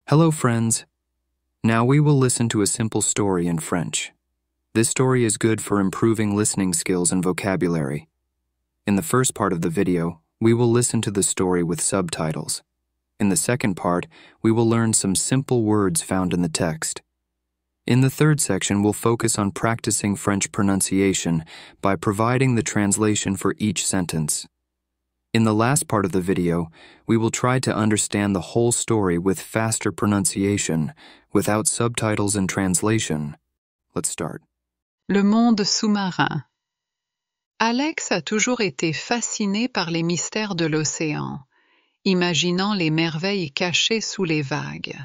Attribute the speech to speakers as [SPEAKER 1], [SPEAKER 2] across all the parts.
[SPEAKER 1] Hello, friends. Now we will listen to a simple story in French. This story is good for improving listening skills and vocabulary. In the first part of the video, we will listen to the story with subtitles. In the second part, we will learn some simple words found in the text. In the third section, we'll focus on practicing French pronunciation by providing the translation for each sentence. In the last part of the video, we will try to understand the whole story with faster pronunciation, without subtitles and translation. Let's start.
[SPEAKER 2] Le monde sous-marin. Alex a toujours été fasciné par les mystères de l'océan, imaginant les merveilles cachées sous les vagues.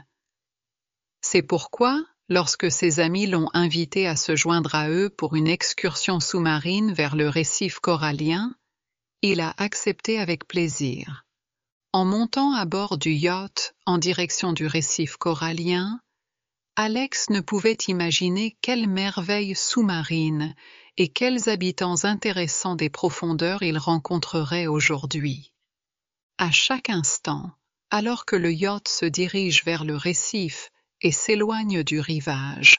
[SPEAKER 2] C'est pourquoi, lorsque ses amis l'ont invité à se joindre à eux pour une excursion sous-marine vers le récif corallien, il a accepté avec plaisir. En montant à bord du yacht en direction du récif corallien, Alex ne pouvait imaginer quelles merveilles sous-marines et quels habitants intéressants des profondeurs il rencontrerait aujourd'hui. À chaque instant, alors que le yacht se dirige vers le récif et s'éloigne du rivage,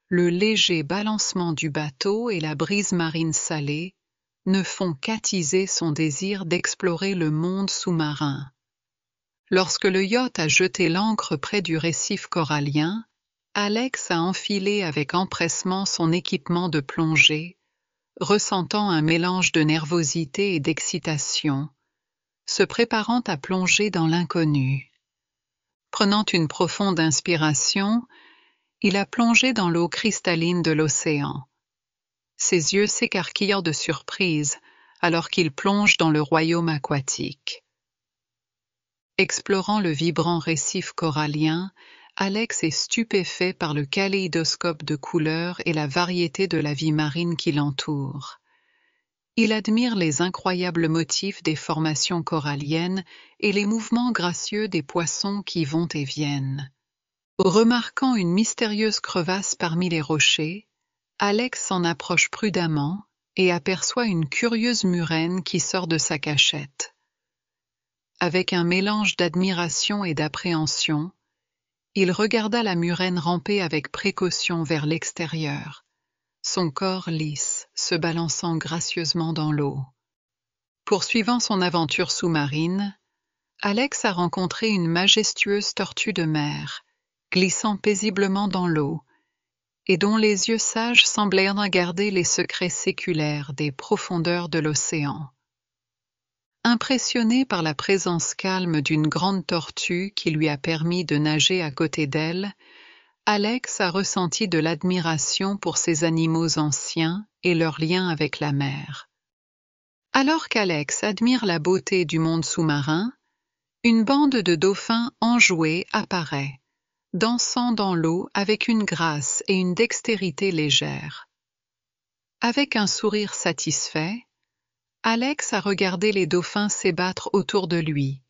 [SPEAKER 2] le léger balancement du bateau et la brise marine salée ne font qu'attiser son désir d'explorer le monde sous-marin. Lorsque le yacht a jeté l'ancre près du récif corallien, Alex a enfilé avec empressement son équipement de plongée, ressentant un mélange de nervosité et d'excitation, se préparant à plonger dans l'inconnu. Prenant une profonde inspiration, il a plongé dans l'eau cristalline de l'océan. Ses yeux s'écarquillèrent de surprise alors qu'il plonge dans le royaume aquatique. Explorant le vibrant récif corallien, Alex est stupéfait par le kaléidoscope de couleurs et la variété de la vie marine qui l'entoure. Il admire les incroyables motifs des formations coralliennes et les mouvements gracieux des poissons qui vont et viennent. Remarquant une mystérieuse crevasse parmi les rochers, Alex s'en approche prudemment et aperçoit une curieuse murène qui sort de sa cachette. Avec un mélange d'admiration et d'appréhension, il regarda la murène ramper avec précaution vers l'extérieur, son corps lisse, se balançant gracieusement dans l'eau. Poursuivant son aventure sous-marine, Alex a rencontré une majestueuse tortue de mer, glissant paisiblement dans l'eau, et dont les yeux sages semblaient regarder les secrets séculaires des profondeurs de l'océan. Impressionné par la présence calme d'une grande tortue qui lui a permis de nager à côté d'elle, Alex a ressenti de l'admiration pour ces animaux anciens et leur lien avec la mer. Alors qu'Alex admire la beauté du monde sous-marin, une bande de dauphins enjoués apparaît, dansant dans l'eau avec une grâce et une dextérité légère. Avec un sourire satisfait, Alex a regardé les dauphins s'ébattre autour de lui,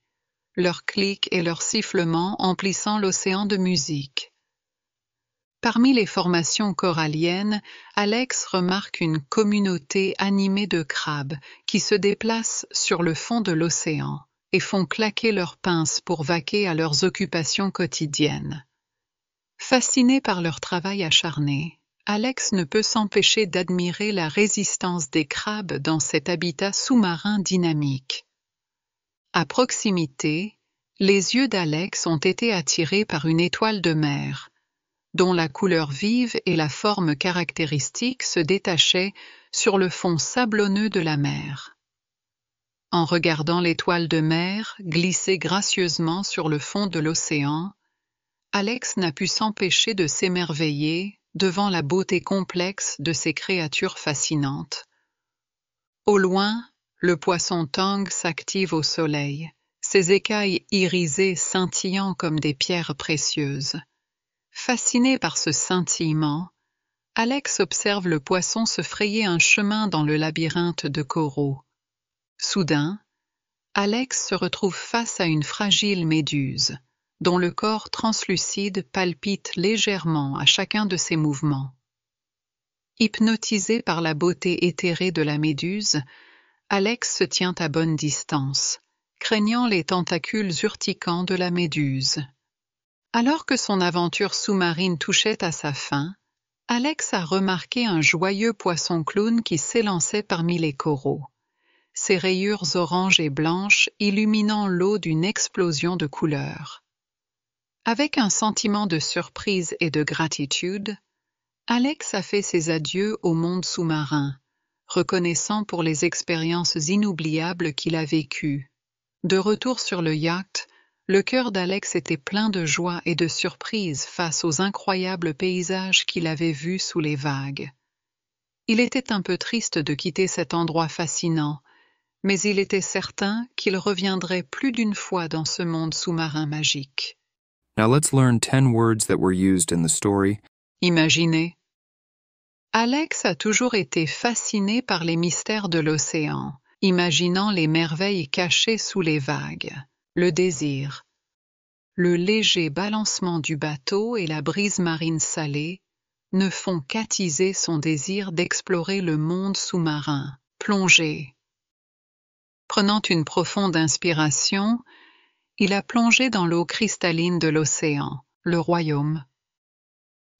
[SPEAKER 2] leurs clics et leurs sifflements emplissant l'océan de musique. Parmi les formations coralliennes, Alex remarque une communauté animée de crabes qui se déplacent sur le fond de l'océan et font claquer leurs pinces pour vaquer à leurs occupations quotidiennes. Fasciné par leur travail acharné, Alex ne peut s'empêcher d'admirer la résistance des crabes dans cet habitat sous-marin dynamique. À proximité, les yeux d'Alex ont été attirés par une étoile de mer, dont la couleur vive et la forme caractéristique se détachaient sur le fond sablonneux de la mer. En regardant l'étoile de mer glisser gracieusement sur le fond de l'océan, Alex n'a pu s'empêcher de s'émerveiller devant la beauté complexe de ces créatures fascinantes. Au loin, le poisson tang s'active au soleil, ses écailles irisées scintillant comme des pierres précieuses. Fasciné par ce scintillement, Alex observe le poisson se frayer un chemin dans le labyrinthe de coraux. Soudain, Alex se retrouve face à une fragile méduse, dont le corps translucide palpite légèrement à chacun de ses mouvements. Hypnotisé par la beauté éthérée de la méduse, Alex se tient à bonne distance, craignant les tentacules urticants de la méduse. Alors que son aventure sous-marine touchait à sa fin, Alex a remarqué un joyeux poisson-clown qui s'élançait parmi les coraux, ses rayures oranges et blanches illuminant l'eau d'une explosion de couleurs. Avec un sentiment de surprise et de gratitude, Alex a fait ses adieux au monde sous-marin, reconnaissant pour les expériences inoubliables qu'il a vécues. De retour sur le yacht, le cœur d'Alex était plein de joie et de surprise face aux incroyables paysages qu'il avait vus sous les vagues. Il était un peu triste de quitter cet endroit fascinant, mais il était certain qu'il reviendrait plus d'une fois dans ce monde sous-marin magique.
[SPEAKER 1] Now let's learn 10 words that were used in the story.
[SPEAKER 2] Imaginez. Alex a toujours été fasciné par les mystères de l'océan, imaginant les merveilles cachées sous les vagues. Le désir. Le léger balancement du bateau et la brise marine salée ne font qu'attiser son désir d'explorer le monde sous-marin. Plonger. Prenant une profonde inspiration, il a plongé dans l'eau cristalline de l'océan, le royaume.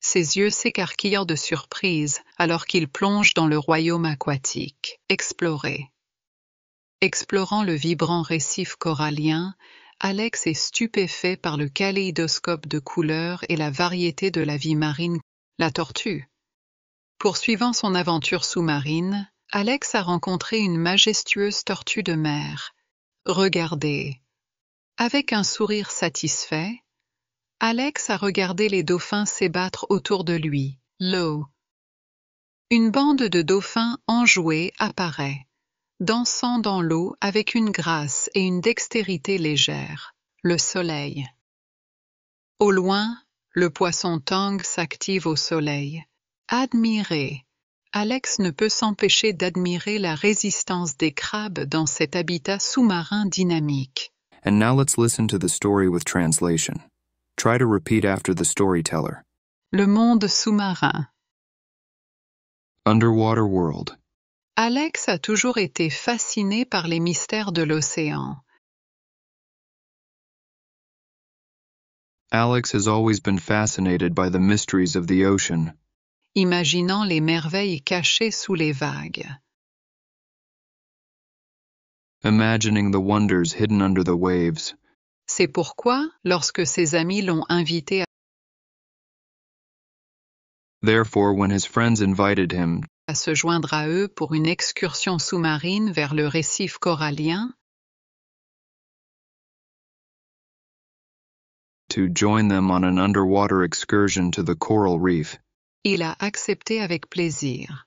[SPEAKER 2] Ses yeux s'écarquillèrent de surprise alors qu'il plonge dans le royaume aquatique. Explorer. Explorant le vibrant récif corallien, Alex est stupéfait par le kaléidoscope de couleurs et la variété de la vie marine, la tortue. Poursuivant son aventure sous-marine, Alex a rencontré une majestueuse tortue de mer. Regardez. Avec un sourire satisfait, Alex a regardé les dauphins s'ébattre autour de lui. L'eau. Une bande de dauphins enjoués apparaît, dansant dans l'eau avec une grâce et une dextérité légère. Le soleil. Au loin, le poisson tang s'active au soleil. Admirer. Alex ne peut s'empêcher d'admirer la résistance des crabes dans cet habitat sous-marin dynamique.
[SPEAKER 1] And now let's listen to the story with translation. Try to repeat after the storyteller.
[SPEAKER 2] Le monde sous-marin.
[SPEAKER 1] Underwater world.
[SPEAKER 2] Alex a toujours été fasciné par les mystères de l'océan.
[SPEAKER 1] Alex has always been fascinated by the mysteries of the ocean.
[SPEAKER 2] Imaginant les merveilles cachées sous les vagues.
[SPEAKER 1] Imagining the wonders hidden under the waves.
[SPEAKER 2] C'est pourquoi, lorsque ses amis l'ont invité
[SPEAKER 1] Therefore, when his friends invited him
[SPEAKER 2] à se joindre à eux pour une excursion sous-marine vers le récif corallien,
[SPEAKER 1] to join them on an underwater excursion to the coral reef,
[SPEAKER 2] il a accepté avec plaisir.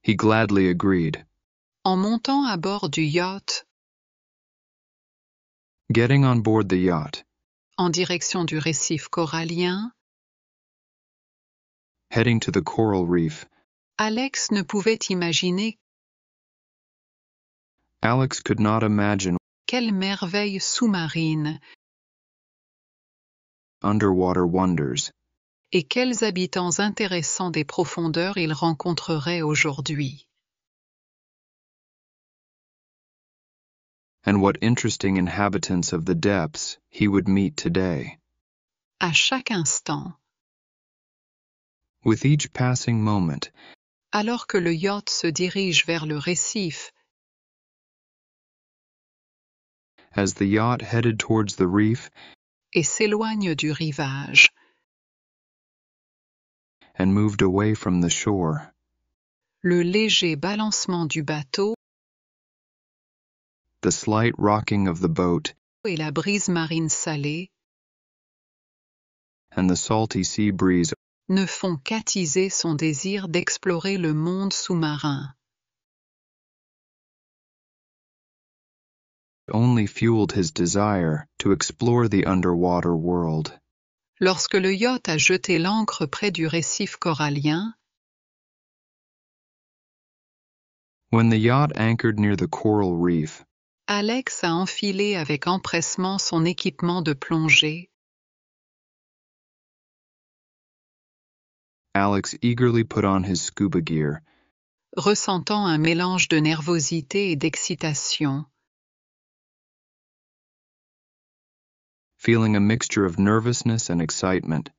[SPEAKER 1] he gladly agreed.
[SPEAKER 2] En montant à bord du yacht,
[SPEAKER 1] Getting on board the yacht,
[SPEAKER 2] en direction du récif corallien,
[SPEAKER 1] heading to the coral reef,
[SPEAKER 2] Alex ne pouvait imaginer
[SPEAKER 1] Alex could not imagine
[SPEAKER 2] quelle merveille sous-marine
[SPEAKER 1] underwater wonders
[SPEAKER 2] et quels habitants intéressants des profondeurs il rencontrerait aujourd'hui.
[SPEAKER 1] and what interesting inhabitants of the depths he would meet today.
[SPEAKER 2] À chaque instant,
[SPEAKER 1] With each passing moment,
[SPEAKER 2] alors que le yacht se dirige vers le récif,
[SPEAKER 1] as the yacht headed towards the reef
[SPEAKER 2] et s'éloigne du rivage,
[SPEAKER 1] and moved away from the shore,
[SPEAKER 2] le léger balancement du bateau
[SPEAKER 1] the slight rocking of the boat
[SPEAKER 2] et la brise marine salée
[SPEAKER 1] and the salty sea breeze
[SPEAKER 2] ne font qu'attiser son désir d'explorer le monde sous-marin.
[SPEAKER 1] only fueled his desire to explore the underwater world.
[SPEAKER 2] Lorsque le yacht a jeté l'ancre près du récif corallien,
[SPEAKER 1] When the yacht anchored near the coral reef,
[SPEAKER 2] Alex a enfilé avec empressement son équipement de plongée,
[SPEAKER 1] Alex eagerly put on his scuba gear,
[SPEAKER 2] ressentant un mélange de nervosité et d'excitation.
[SPEAKER 1] feeling a mixture of nervousness and excitement,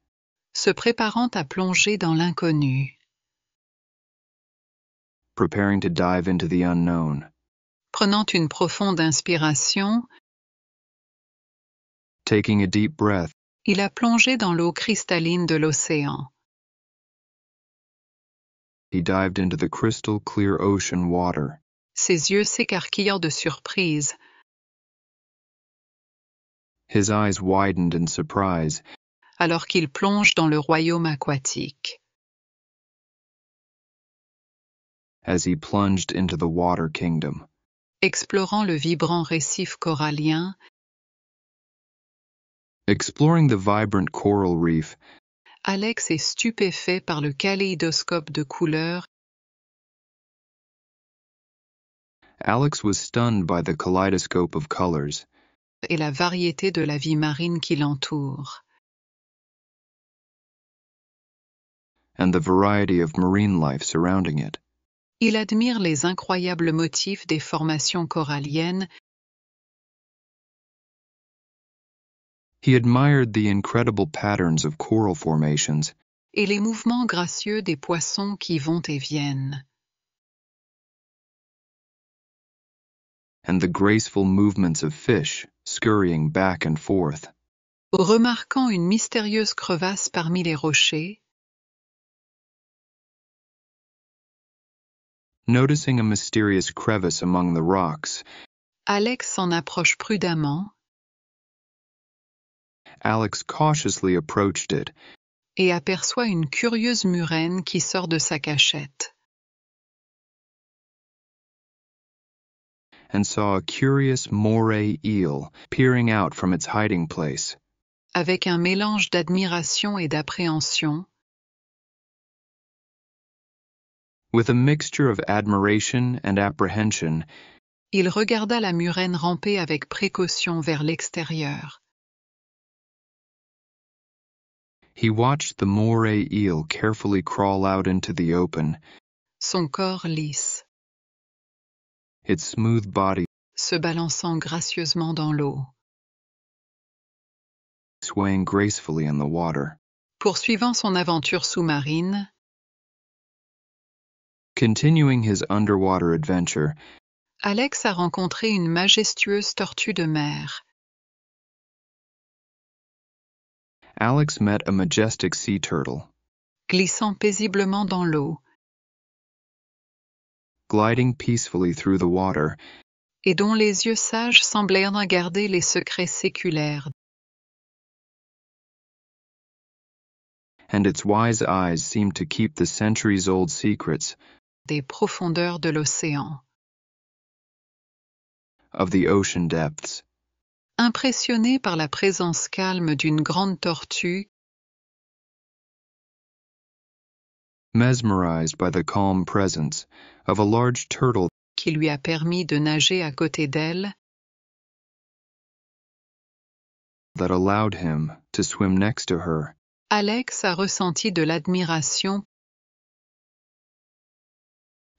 [SPEAKER 2] se préparant à plonger dans l'inconnu,
[SPEAKER 1] preparing to dive into the unknown,
[SPEAKER 2] prenant une profonde inspiration,
[SPEAKER 1] taking a deep breath.
[SPEAKER 2] il a plongé dans l'eau cristalline de l'océan.
[SPEAKER 1] He dived into the crystal clear ocean water.
[SPEAKER 2] Ses yeux s'écarquillèrent de surprise,
[SPEAKER 1] His eyes widened in surprise
[SPEAKER 2] alors qu'il plonge dans le royaume aquatique.
[SPEAKER 1] as he plunged into the water kingdom,
[SPEAKER 2] Explorant le vibrant récif corallien,
[SPEAKER 1] exploring the vibrant coral reef.
[SPEAKER 2] Alex est stupéfait par le kaléidoscope de couleurs
[SPEAKER 1] Alex was stunned by the kaleidoscope of colors
[SPEAKER 2] et la variété de la vie marine qui l'entoure.
[SPEAKER 1] and the variety of marine life surrounding it.
[SPEAKER 2] Il admire les incroyables motifs des formations coralliennes
[SPEAKER 1] He admired the incredible patterns of coral formations
[SPEAKER 2] et les mouvements gracieux des poissons qui vont et viennent.
[SPEAKER 1] and the graceful movements of fish scurrying back and forth.
[SPEAKER 2] Remarquant une mystérieuse crevasse parmi les rochers,
[SPEAKER 1] Noticing a mysterious crevice among the rocks,
[SPEAKER 2] Alex s'en approche prudemment
[SPEAKER 1] Alex cautiously approached it
[SPEAKER 2] et aperçoit une curieuse murène qui sort de sa cachette.
[SPEAKER 1] and saw a curious moray eel peering out from its hiding place.
[SPEAKER 2] Avec un mélange d'admiration et d'appréhension,
[SPEAKER 1] With a mixture of admiration and apprehension,
[SPEAKER 2] il regarda la murène ramper avec précaution vers l'extérieur.
[SPEAKER 1] he watched the moray eel carefully crawl out into the open,
[SPEAKER 2] Son corps lisse,
[SPEAKER 1] its smooth body
[SPEAKER 2] se balançant gracieusement dans l'eau.
[SPEAKER 1] swaying gracefully in the water.
[SPEAKER 2] Poursuivant son aventure sous-marine,
[SPEAKER 1] Continuing his underwater adventure,
[SPEAKER 2] Alex a rencontré une majestueuse tortue de mer.
[SPEAKER 1] Alex met a majestic sea turtle,
[SPEAKER 2] Glissant paisiblement dans l'eau,
[SPEAKER 1] gliding peacefully through the water,
[SPEAKER 2] et dont les yeux sages semblaient en garder les secrets séculaires.
[SPEAKER 1] and its wise eyes seemed to keep the centuries-old secrets
[SPEAKER 2] Des profondeurs de l'océan.
[SPEAKER 1] of the ocean depths.
[SPEAKER 2] Impressionné par la présence calme d'une grande tortue,
[SPEAKER 1] Mesmerized by the calm presence of a large turtle
[SPEAKER 2] qui lui a permis de nager à côté d'elle,
[SPEAKER 1] that allowed him to swim next to her,
[SPEAKER 2] Alex a ressenti de l'admiration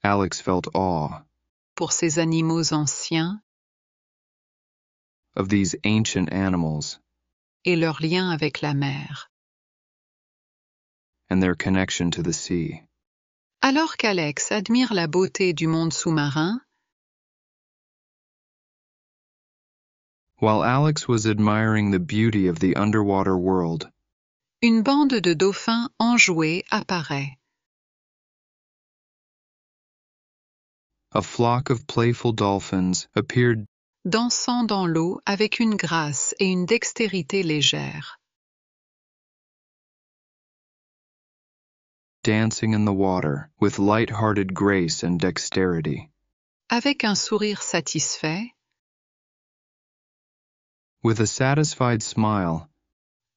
[SPEAKER 1] Alex felt awe
[SPEAKER 2] pour ces animaux anciens
[SPEAKER 1] of these ancient animals
[SPEAKER 2] et leur lien avec la mer.
[SPEAKER 1] and their connection to the sea.
[SPEAKER 2] Alors qu'Alex admire la beauté du monde sous-marin,
[SPEAKER 1] While Alex was admiring the beauty of the underwater world,
[SPEAKER 2] une bande de dauphins enjoués apparaît.
[SPEAKER 1] a flock of playful dolphins appeared
[SPEAKER 2] Dansant dans l'eau avec une grâce et une dextérité légère.
[SPEAKER 1] dancing in the water with light-hearted grace and dexterity.
[SPEAKER 2] Avec un sourire satisfait,
[SPEAKER 1] With a satisfied smile,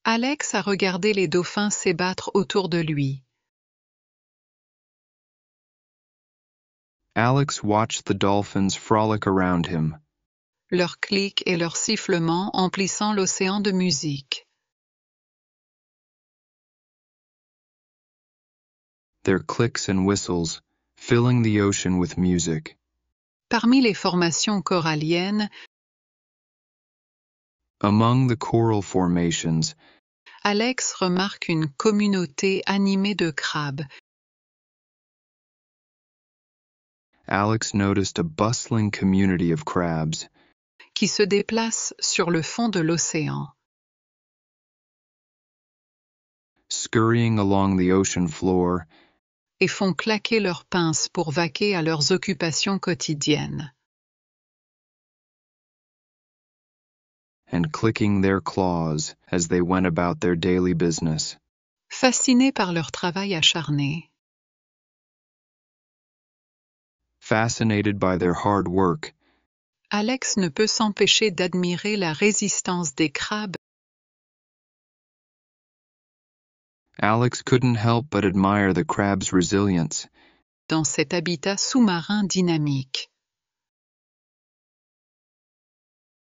[SPEAKER 2] Alex a regardé les dauphins s'ébattre autour de lui.
[SPEAKER 1] Alex watched the dolphins frolic around him,
[SPEAKER 2] Leurs clics et leurs sifflements emplissant l'océan de musique.
[SPEAKER 1] their clicks and whistles filling the ocean with music.
[SPEAKER 2] Parmi les formations coralliennes,
[SPEAKER 1] Among the coral formations,
[SPEAKER 2] Alex remarque une communauté animée de crabes.
[SPEAKER 1] Alex noticed a bustling community of crabs
[SPEAKER 2] qui se déplacent sur le fond de l'océan.
[SPEAKER 1] scurrying along the ocean floor
[SPEAKER 2] Et font claquer leurs pinces pour vaquer à leurs occupations quotidiennes.
[SPEAKER 1] and clicking their claws as they went about their daily business.
[SPEAKER 2] Fascinés par leur travail acharné,
[SPEAKER 1] Fascinated by their hard work,
[SPEAKER 2] Alex ne peut s'empêcher d'admirer la résistance des crabes
[SPEAKER 1] Alex couldn't help but admire the crab's resilience
[SPEAKER 2] dans cet habitat sous-marin dynamique.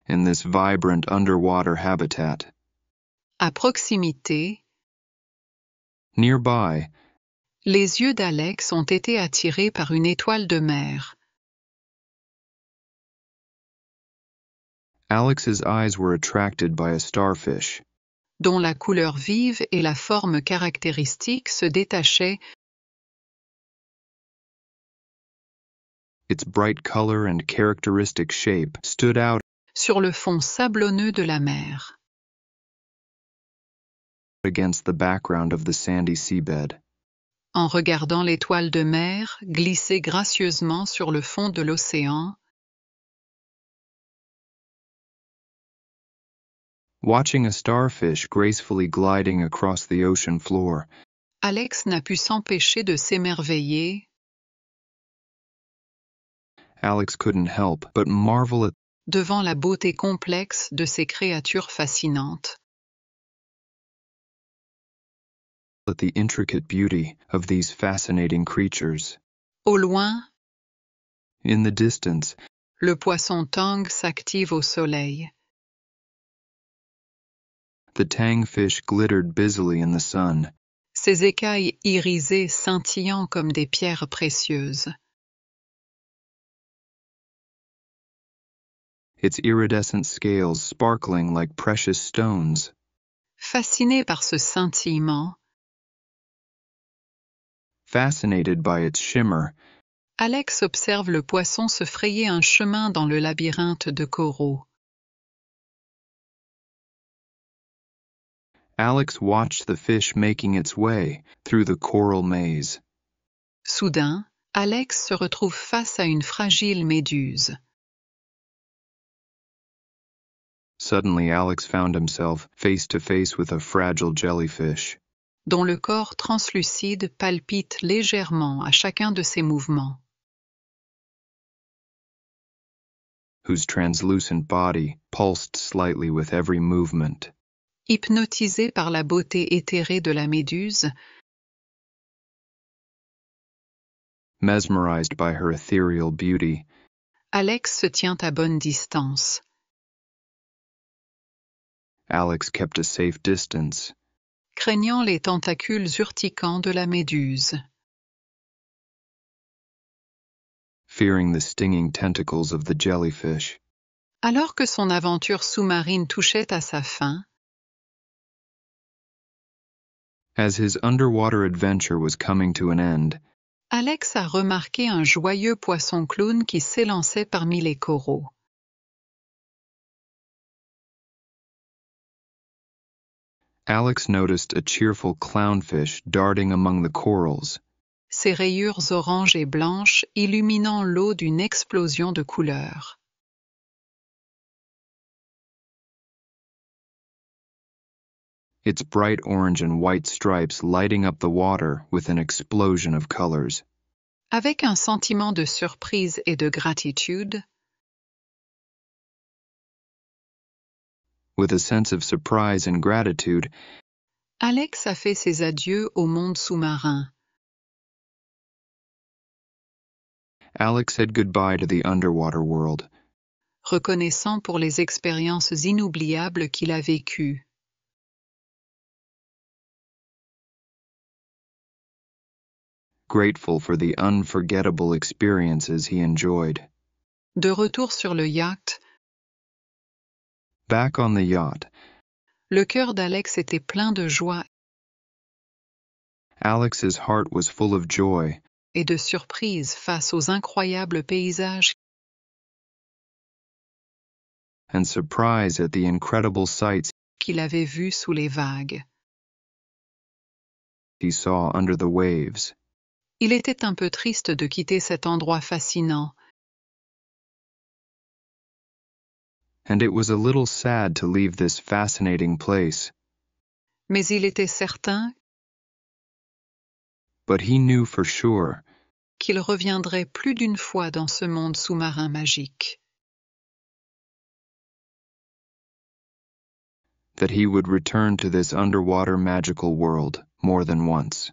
[SPEAKER 1] in this vibrant underwater habitat.
[SPEAKER 2] À proximité,
[SPEAKER 1] Nearby,
[SPEAKER 2] les yeux d'Alex ont été attirés par une étoile de mer.
[SPEAKER 1] Alex's eyes were attracted by a starfish,
[SPEAKER 2] dont la couleur vive et la forme caractéristique se détachaient
[SPEAKER 1] its bright color and characteristic shape stood out
[SPEAKER 2] sur le fond sablonneux de la mer.
[SPEAKER 1] against the background of the sandy seabed.
[SPEAKER 2] En regardant l'étoile de mer glisser gracieusement sur le fond de l'océan,
[SPEAKER 1] Watching a starfish gracefully gliding across the ocean floor,
[SPEAKER 2] Alex n'a pu s'empêcher de s'émerveiller
[SPEAKER 1] Alex couldn't help but marvel
[SPEAKER 2] devant la beauté complexe de ces créatures fascinantes.
[SPEAKER 1] at the intricate beauty of these fascinating creatures.
[SPEAKER 2] Au loin,
[SPEAKER 1] In the distance,
[SPEAKER 2] le poisson tang s'active au soleil.
[SPEAKER 1] the tangfish glittered busily in the sun,
[SPEAKER 2] Ses écailles irisées scintillant comme des pierres précieuses.
[SPEAKER 1] its iridescent scales sparkling like precious stones.
[SPEAKER 2] Fasciné par ce scintillement,
[SPEAKER 1] Fascinated by its shimmer,
[SPEAKER 2] Alex observe le poisson se frayer un chemin dans le labyrinthe de coraux.
[SPEAKER 1] Alex watched the fish making its way through the coral maze.
[SPEAKER 2] Soudain, Alex se retrouve face à une fragile méduse.
[SPEAKER 1] Suddenly, Alex found himself face to face with a fragile jellyfish,
[SPEAKER 2] dont le corps translucide palpite légèrement à chacun de ses mouvements.
[SPEAKER 1] whose translucent body pulsed slightly with every movement.
[SPEAKER 2] Hypnotisé par la beauté éthérée de la méduse,
[SPEAKER 1] Mesmerized by her ethereal beauty,
[SPEAKER 2] Alex se tient à bonne distance.
[SPEAKER 1] Alex kept a safe distance,
[SPEAKER 2] Craignant les tentacules urticants de la méduse.
[SPEAKER 1] fearing the stinging tentacles of the jellyfish.
[SPEAKER 2] Alors que son aventure sous-marine touchait à sa fin,
[SPEAKER 1] As his underwater adventure was coming to an end,
[SPEAKER 2] Alex a remarqué un joyeux poisson clown qui s'élançait parmi les coraux.
[SPEAKER 1] Alex noticed a cheerful clownfish darting among the corals,
[SPEAKER 2] Ses rayures oranges et blanches illuminant l'eau d'une explosion de couleurs.
[SPEAKER 1] its bright orange and white stripes lighting up the water with an explosion of colors.
[SPEAKER 2] Avec un sentiment de surprise et de gratitude,
[SPEAKER 1] With a sense of surprise and gratitude,
[SPEAKER 2] Alex a fait ses adieux au monde sous-marin.
[SPEAKER 1] Alex said goodbye to the underwater world,
[SPEAKER 2] Reconnaissant pour les expériences inoubliables qu'il a vécues.
[SPEAKER 1] grateful for the unforgettable experiences he enjoyed.
[SPEAKER 2] De retour sur le yacht,
[SPEAKER 1] Back on the yacht,
[SPEAKER 2] Le cœur d'Alex était plein de joie
[SPEAKER 1] Alex's heart was full of joy
[SPEAKER 2] et de surprise face aux incroyables paysages
[SPEAKER 1] and surprise at the incredible sights
[SPEAKER 2] qu'il avait vus sous les vagues.
[SPEAKER 1] he saw under the waves.
[SPEAKER 2] Il était un peu triste de quitter cet endroit fascinant,
[SPEAKER 1] And it was a little sad to leave this fascinating place,
[SPEAKER 2] mais il était certain
[SPEAKER 1] but he knew for sure
[SPEAKER 2] qu'il reviendrait plus d'une fois dans ce monde sous-marin magique.
[SPEAKER 1] that he would return to this underwater magical world more than once.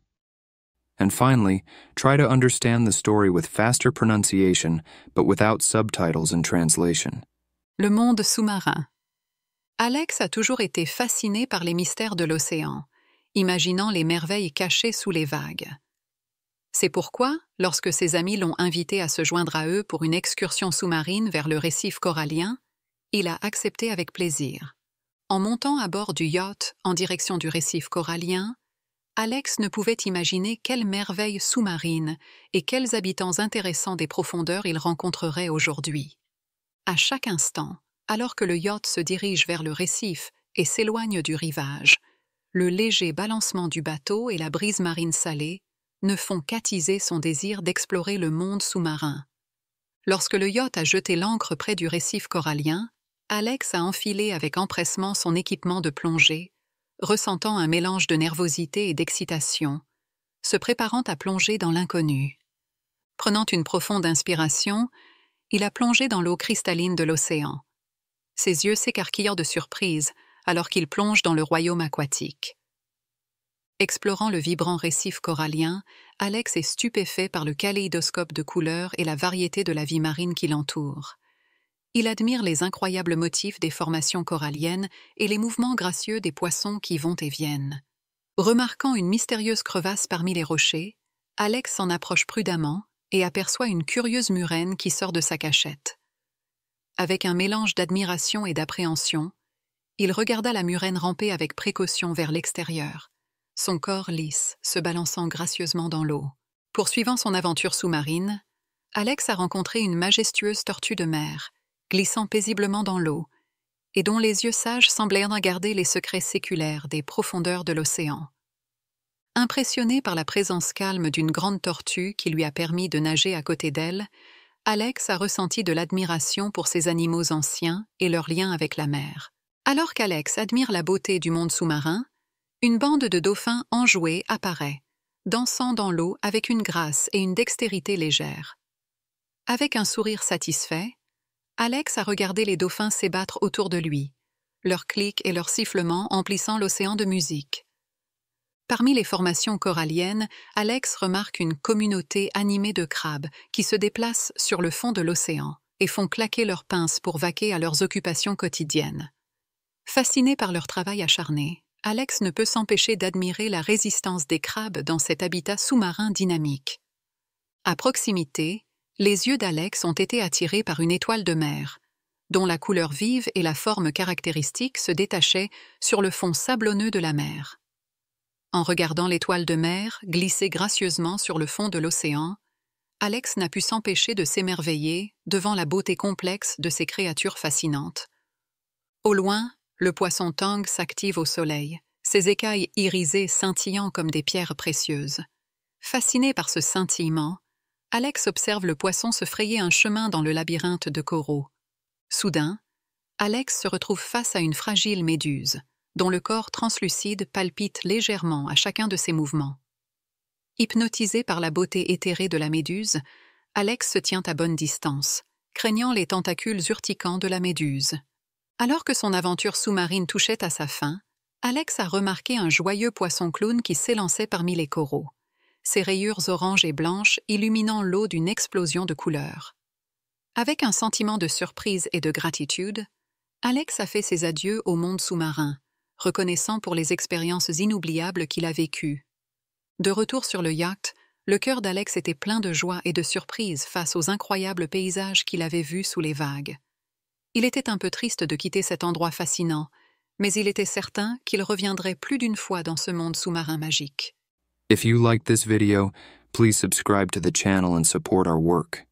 [SPEAKER 1] And finally, try to understand the story with faster pronunciation, but without subtitles and translation.
[SPEAKER 2] Le monde sous-marin. Alex a toujours été fasciné par les mystères de l'océan, imaginant les merveilles cachées sous les vagues. C'est pourquoi, lorsque ses amis l'ont invité à se joindre à eux pour une excursion sous-marine vers le récif corallien, il a accepté avec plaisir. En montant à bord du yacht en direction du récif corallien, Alex ne pouvait imaginer quelles merveilles sous-marines et quels habitants intéressants des profondeurs il rencontrerait aujourd'hui. À chaque instant, alors que le yacht se dirige vers le récif et s'éloigne du rivage, le léger balancement du bateau et la brise marine salée ne font qu'attiser son désir d'explorer le monde sous-marin. Lorsque le yacht a jeté l'ancre près du récif corallien, Alex a enfilé avec empressement son équipement de plongée, ressentant un mélange de nervosité et d'excitation, se préparant à plonger dans l'inconnu. Prenant une profonde inspiration, il a plongé dans l'eau cristalline de l'océan. Ses yeux s'écarquillèrent de surprise alors qu'il plonge dans le royaume aquatique. Explorant le vibrant récif corallien, Alex est stupéfait par le kaléidoscope de couleurs et la variété de la vie marine qui l'entoure. Il admire les incroyables motifs des formations coralliennes et les mouvements gracieux des poissons qui vont et viennent. Remarquant une mystérieuse crevasse parmi les rochers, Alex s'en approche prudemment et aperçoit une curieuse murène qui sort de sa cachette. Avec un mélange d'admiration et d'appréhension, il regarda la murène ramper avec précaution vers l'extérieur, son corps lisse, se balançant gracieusement dans l'eau. Poursuivant son aventure sous-marine, Alex a rencontré une majestueuse tortue de mer, glissant paisiblement dans l'eau, et dont les yeux sages semblaient regarder les secrets séculaires des profondeurs de l'océan. Impressionné par la présence calme d'une grande tortue qui lui a permis de nager à côté d'elle, Alex a ressenti de l'admiration pour ces animaux anciens et leur lien avec la mer. Alors qu'Alex admire la beauté du monde sous-marin, une bande de dauphins enjoués apparaît, dansant dans l'eau avec une grâce et une dextérité légère. Avec un sourire satisfait, Alex a regardé les dauphins s'ébattre autour de lui, leurs clics et leurs sifflements emplissant l'océan de musique. Parmi les formations coralliennes, Alex remarque une communauté animée de crabes qui se déplacent sur le fond de l'océan et font claquer leurs pinces pour vaquer à leurs occupations quotidiennes. Fasciné par leur travail acharné, Alex ne peut s'empêcher d'admirer la résistance des crabes dans cet habitat sous-marin dynamique. À proximité, les yeux d'Alex ont été attirés par une étoile de mer, dont la couleur vive et la forme caractéristique se détachaient sur le fond sablonneux de la mer. En regardant l'étoile de mer glisser gracieusement sur le fond de l'océan, Alex n'a pu s'empêcher de s'émerveiller devant la beauté complexe de ces créatures fascinantes. Au loin, le poisson tang s'active au soleil, ses écailles irisées scintillant comme des pierres précieuses. Fasciné par ce scintillement, Alex observe le poisson se frayer un chemin dans le labyrinthe de coraux. Soudain, Alex se retrouve face à une fragile méduse, dont le corps translucide palpite légèrement à chacun de ses mouvements. Hypnotisé par la beauté éthérée de la méduse, Alex se tient à bonne distance, craignant les tentacules urticants de la méduse. Alors que son aventure sous-marine touchait à sa fin, Alex a remarqué un joyeux poisson-clown qui s'élançait parmi les coraux, ses rayures oranges et blanches illuminant l'eau d'une explosion de couleurs. Avec un sentiment de surprise et de gratitude, Alex a fait ses adieux au monde sous-marin, reconnaissant pour les expériences inoubliables qu'il a vécues. De retour sur le yacht, le cœur d'Alex était plein de joie et de surprise face aux incroyables paysages qu'il avait vus sous les vagues. Il était un peu triste de quitter cet endroit fascinant, mais il était certain qu'il reviendrait plus d'une fois dans ce monde sous-marin magique.
[SPEAKER 1] If you liked this video, please subscribe to the channel and support our work.